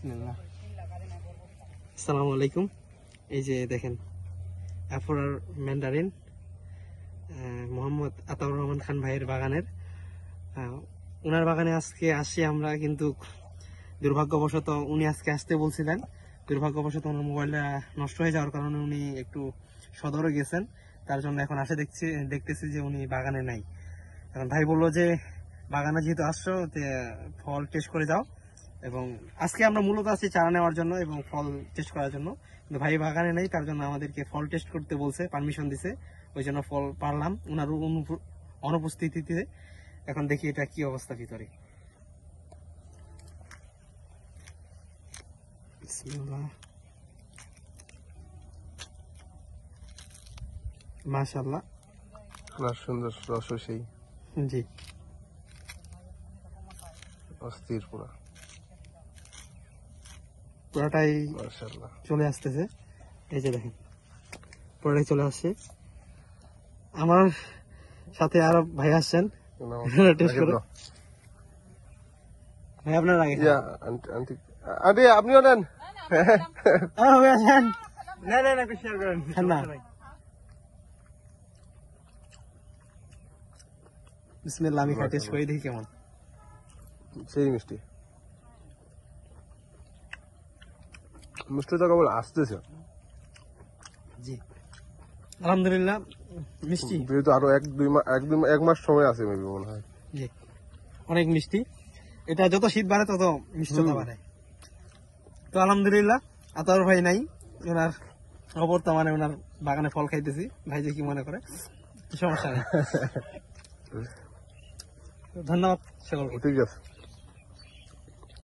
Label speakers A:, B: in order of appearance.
A: বিসমিল্লাহ। আসসালামু আলাইকুম। এই যে দেখেন অ্যাফোরার ম্যান্ডারিন মোহাম্মদ আতাউর রহমান খান ভাইয়ের বাগানের। ওনার বাগানে আজকে আসি আমরা, কিন্তু দুর্ভাগ্যবশত উনি আজকে আসতে বলছিলেন, দুর্ভাগ্যবশত ওনার মোবাইলটা নষ্ট হয়ে যাওয়ার কারণে উনি একটু সদরে গেছেন। তার জন্য এখন দেখতেছি যে উনি বাগানে নাই। এখন ভাই বললো যে বাগানে যেহেতু আসছো ফল টেস্ট করে যাও, এবং আজকে আমরা মূলত আছি চারা নেওয়ার জন্য এবং ফল টেস্ট করার জন্য, কিন্তু ভাই বাগানে নেই, তার জন্য আমাদেরকে ফল টেস্ট করতে বলছে, পারমিশন দিছে, ওই জন্য ফল পারলাম ওনার অনুপস্থিতিতে। এখন দেখি এটা কি অবস্থা ভিতরে। মাশাআল্লাহ,
B: সুন্দর রস সেই
A: জি
B: অস্থির
A: পুরাটাই
B: মাশাআল্লাহ
A: চলে আসতেছে। এই যে দেখেন পুরাটাই চলে আসছে। আমার সাথে আরো ভাই আসছেন টেস্ট করে। ভাই আপনার আগে
B: আরে আপনিও নেন।
A: ভাই আসেন। না না না শেয়ার করেন না। বিসমিল্লাহ, আমি খাই টেস্ট করে দেখি কেমন।
B: সেই মিষ্টি মিষ্টিটা কেবল আসতেছে।
A: জি আলহামদুলিল্লাহ মিষ্টি,
B: যেহেতু আরো এক মাস সময় আছে মেবি মনে হয়।
A: জি অনেক মিষ্টি। এটা যত শীত বাড়ে তত মিষ্টতা বাড়ে। তো আলহামদুলিল্লাহ আতাউর ভাই নাই, ওনার অবর্তমানে ওনার বাগানে ফল খাইতেছি। ভাই যে কি মনে করে সমস্যা নেই। ধন্যবাদ সকলকে।
B: ঠিক আছে।